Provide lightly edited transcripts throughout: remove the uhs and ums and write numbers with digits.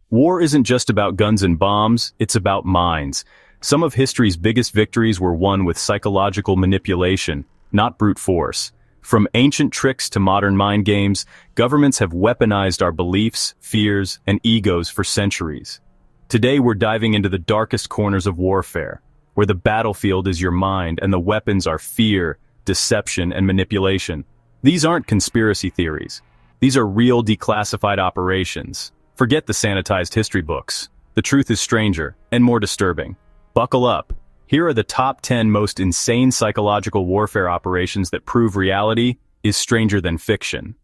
War isn't just about guns and bombs, it's about minds. Some of history's biggest victories were won with psychological manipulation, not brute force. From ancient tricks to modern mind games, governments have weaponized our beliefs, fears, and egos for centuries. Today we're diving into the darkest corners of warfare, where the battlefield is your mind and the weapons are fear, deception, and manipulation. These aren't conspiracy theories. These are real declassified operations. Forget the sanitized history books. The truth is stranger and more disturbing. Buckle up. Here are the top 10 most insane psychological warfare operations that prove reality is stranger than fiction.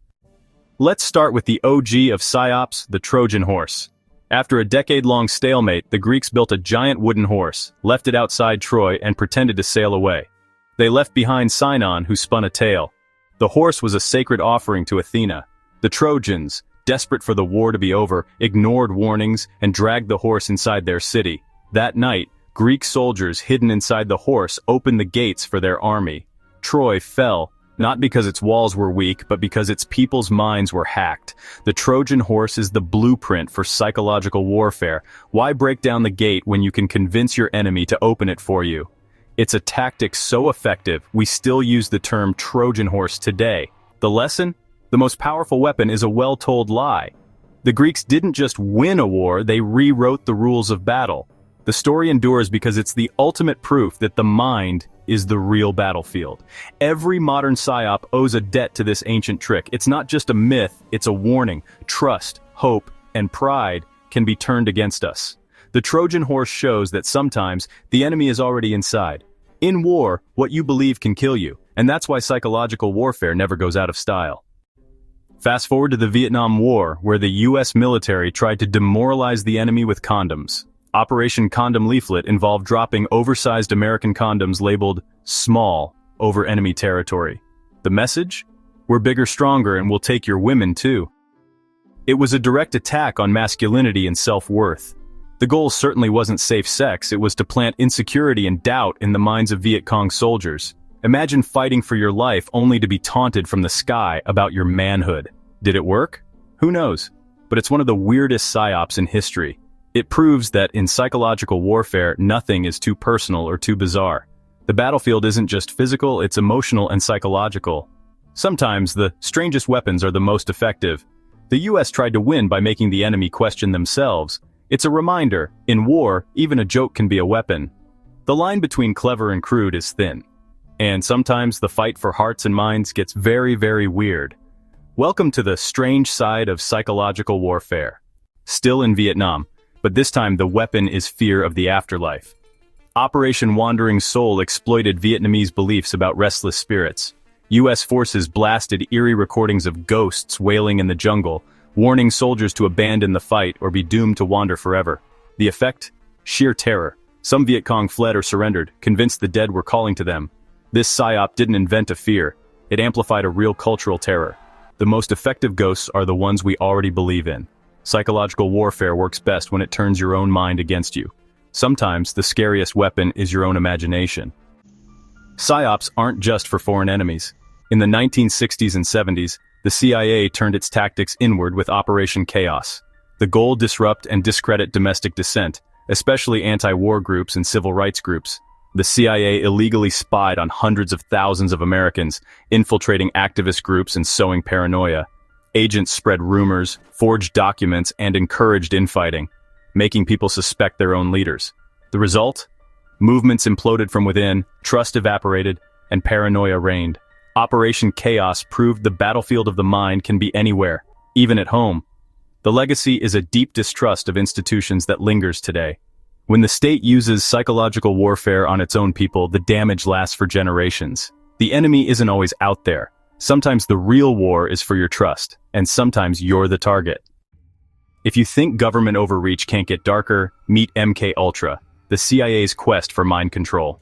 Let's start with the OG of Psyops, the Trojan horse. After a decade-long stalemate, the Greeks built a giant wooden horse, left it outside Troy, and pretended to sail away. They left behind Sinon, who spun a tale. The horse was a sacred offering to Athena. The Trojans, desperate for the war to be over, ignored warnings and dragged the horse inside their city. That night, Greek soldiers hidden inside the horse opened the gates for their army. Troy fell, not because its walls were weak, but because its people's minds were hacked. The Trojan horse is the blueprint for psychological warfare. Why break down the gate when you can convince your enemy to open it for you? It's a tactic so effective, we still use the term Trojan horse today. The lesson? The most powerful weapon is a well-told lie. The Greeks didn't just win a war, they rewrote the rules of battle. The story endures because it's the ultimate proof that the mind is the real battlefield. Every modern psyop owes a debt to this ancient trick. It's not just a myth, it's a warning. Trust, hope, and pride can be turned against us. The Trojan horse shows that sometimes the enemy is already inside. In war, what you believe can kill you, and that's why psychological warfare never goes out of style. Fast forward to the Vietnam War, where the US military tried to demoralize the enemy with condoms. Operation Condom Leaflet involved dropping oversized American condoms labeled small over enemy territory. The message? We're bigger, stronger, and we'll take your women too. It was a direct attack on masculinity and self-worth. The goal certainly wasn't safe sex, it was to plant insecurity and doubt in the minds of Viet Cong soldiers. Imagine fighting for your life only to be taunted from the sky about your manhood. Did it work? Who knows? But it's one of the weirdest psyops in history. It proves that in psychological warfare, nothing is too personal or too bizarre. The battlefield isn't just physical, it's emotional and psychological. Sometimes the strangest weapons are the most effective. The US tried to win by making the enemy question themselves. It's a reminder, in war, even a joke can be a weapon. The line between clever and crude is thin. And sometimes the fight for hearts and minds gets very, very weird. Welcome to the strange side of psychological warfare. Still in Vietnam, but this time the weapon is fear of the afterlife. Operation Wandering Soul exploited Vietnamese beliefs about restless spirits. US forces blasted eerie recordings of ghosts wailing in the jungle, warning soldiers to abandon the fight or be doomed to wander forever. The effect? Sheer terror. Some Viet Cong fled or surrendered, convinced the dead were calling to them. This psyop didn't invent a fear, it amplified a real cultural terror. The most effective ghosts are the ones we already believe in. Psychological warfare works best when it turns your own mind against you. Sometimes the scariest weapon is your own imagination. Psyops aren't just for foreign enemies. In the 1960s and 70s, the CIA turned its tactics inward with Operation Chaos. The goal: disrupt and discredit domestic dissent, especially anti-war groups and civil rights groups. The CIA illegally spied on hundreds of thousands of Americans, infiltrating activist groups and sowing paranoia. Agents spread rumors, forged documents, and encouraged infighting, making people suspect their own leaders. The result? Movements imploded from within, trust evaporated, and paranoia reigned. Operation Chaos proved the battlefield of the mind can be anywhere, even at home. The legacy is a deep distrust of institutions that lingers today. When the state uses psychological warfare on its own people, the damage lasts for generations. The enemy isn't always out there. Sometimes the real war is for your trust, and sometimes you're the target. If you think government overreach can't get darker, meet MK-Ultra, the CIA's quest for mind control.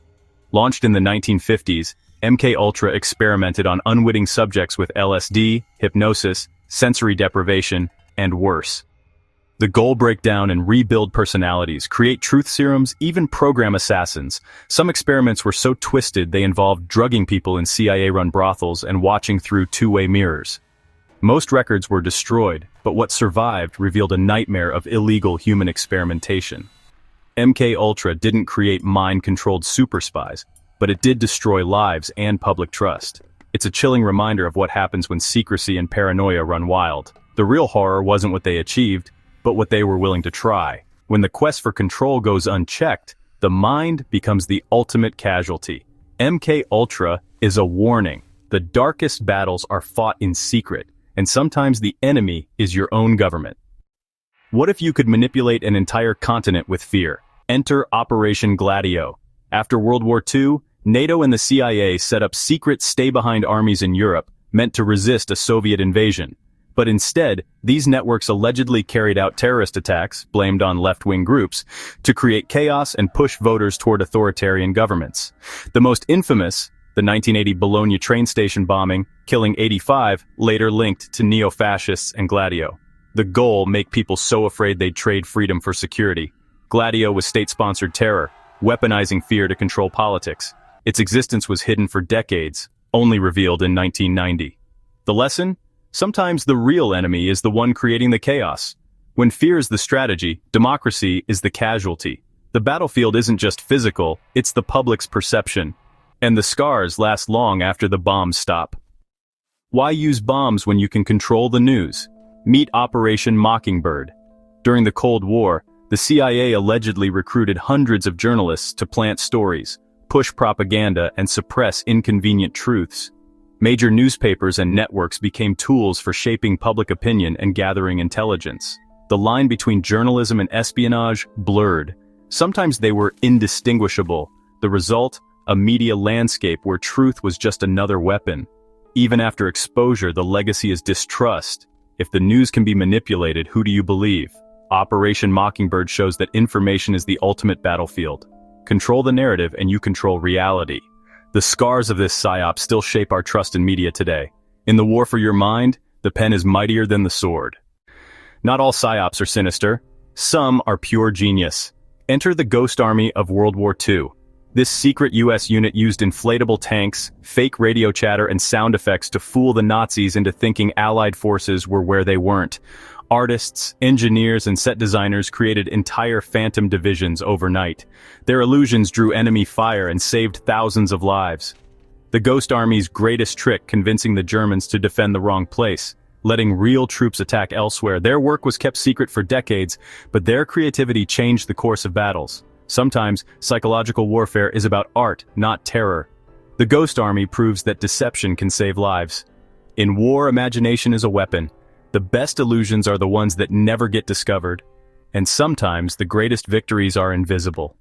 Launched in the 1950s, MK-Ultra experimented on unwitting subjects with LSD, hypnosis, sensory deprivation, and worse. The goal: break down and rebuild personalities, create truth serums, even program assassins. Some experiments were so twisted they involved drugging people in CIA-run brothels and watching through two-way mirrors. Most records were destroyed, but what survived revealed a nightmare of illegal human experimentation. MK Ultra didn't create mind-controlled super spies, but it did destroy lives and public trust. It's a chilling reminder of what happens when secrecy and paranoia run wild. The real horror wasn't what they achieved, but what they were willing to try. When the quest for control goes unchecked, the mind becomes the ultimate casualty. MK Ultra is a warning. The darkest battles are fought in secret, and sometimes the enemy is your own government. What if you could manipulate an entire continent with fear? Enter Operation Gladio. After World War II, NATO and the CIA set up secret stay-behind armies in Europe, meant to resist a Soviet invasion. But instead, these networks allegedly carried out terrorist attacks, blamed on left-wing groups, to create chaos and push voters toward authoritarian governments. The most infamous, the 1980 Bologna train station bombing, killing 85, later linked to neo-fascists and Gladio. The goal: make people so afraid they'd trade freedom for security. Gladio was state-sponsored terror, weaponizing fear to control politics. Its existence was hidden for decades, only revealed in 1990. The lesson? Sometimes the real enemy is the one creating the chaos. When fear is the strategy, democracy is the casualty. The battlefield isn't just physical, it's the public's perception. And the scars last long after the bombs stop. Why use bombs when you can control the news? Meet Operation Mockingbird. During the Cold War, the CIA allegedly recruited hundreds of journalists to plant stories, push propaganda, and suppress inconvenient truths. Major newspapers and networks became tools for shaping public opinion and gathering intelligence. The line between journalism and espionage blurred. Sometimes they were indistinguishable. The result? A media landscape where truth was just another weapon. Even after exposure, the legacy is distrust. If the news can be manipulated, who do you believe? Operation Mockingbird shows that information is the ultimate battlefield. Control the narrative and you control reality. The scars of this Psyops still shape our trust in media today. In the war for your mind, the pen is mightier than the sword. Not all Psyops are sinister. Some are pure genius. Enter the Ghost Army of World War II. This secret US unit used inflatable tanks, fake radio chatter, and sound effects to fool the Nazis into thinking Allied forces were where they weren't. Artists, engineers, and set designers created entire phantom divisions overnight. Their illusions drew enemy fire and saved thousands of lives. The Ghost Army's greatest trick: convincing the Germans to defend the wrong place, letting real troops attack elsewhere. Their work was kept secret for decades, but their creativity changed the course of battles. Sometimes, psychological warfare is about art, not terror. The Ghost Army proves that deception can save lives. In war, imagination is a weapon. The best illusions are the ones that never get discovered. And sometimes, the greatest victories are invisible.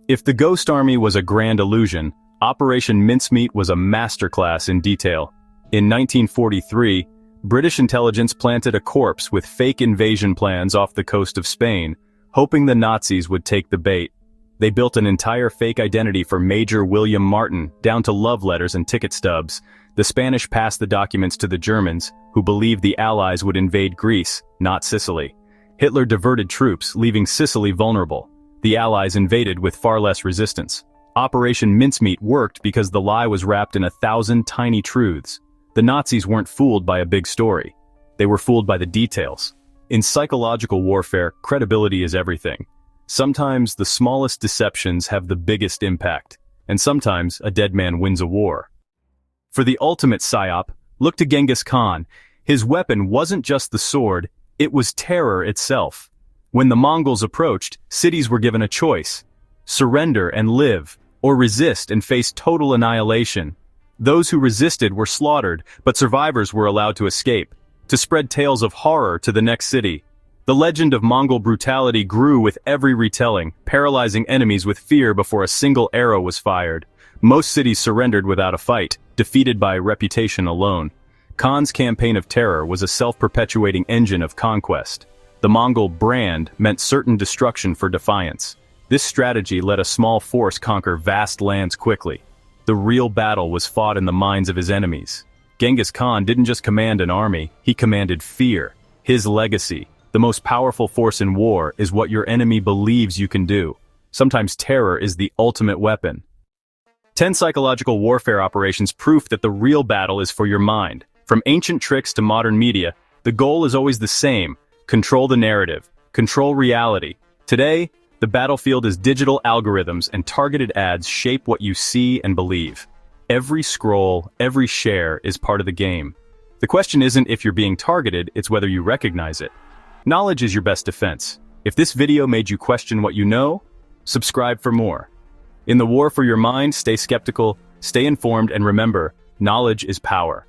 If the Ghost Army was a grand illusion, Operation Mincemeat was a masterclass in detail. In 1943, British intelligence planted a corpse with fake invasion plans off the coast of Spain, hoping the Nazis would take the bait. They built an entire fake identity for Major William Martin, down to love letters and ticket stubs. The Spanish passed the documents to the Germans, who believed the Allies would invade Greece, not Sicily. Hitler diverted troops, leaving Sicily vulnerable. The Allies invaded with far less resistance. Operation Mincemeat worked because the lie was wrapped in 1,000 tiny truths. The Nazis weren't fooled by a big story. They were fooled by the details. In psychological warfare, credibility is everything. Sometimes the smallest deceptions have the biggest impact, and sometimes a dead man wins a war. For the ultimate psyop, look to Genghis Khan. His weapon wasn't just the sword, it was terror itself. When the Mongols approached, cities were given a choice: surrender and live, or resist and face total annihilation. Those who resisted were slaughtered, but survivors were allowed to escape, to spread tales of horror to the next city. The legend of Mongol brutality grew with every retelling, paralyzing enemies with fear before a single arrow was fired. Most cities surrendered without a fight, defeated by reputation alone. Khan's campaign of terror was a self-perpetuating engine of conquest. The Mongol brand meant certain destruction for defiance. This strategy let a small force conquer vast lands quickly. The real battle was fought in the minds of his enemies. Genghis Khan didn't just command an army, he commanded fear. His legacy: the most powerful force in war is what your enemy believes you can do. Sometimes terror is the ultimate weapon. 10 psychological warfare operations, proof that the real battle is for your mind. From ancient tricks to modern media, the goal is always the same: control the narrative, control reality. Today, the battlefield is digital algorithms and targeted ads shape what you see and believe. Every scroll, every share is part of the game. The question isn't if you're being targeted, it's whether you recognize it. Knowledge is your best defense. If this video made you question what you know, subscribe for more. In the war for your mind, stay skeptical, stay informed, and remember, knowledge is power.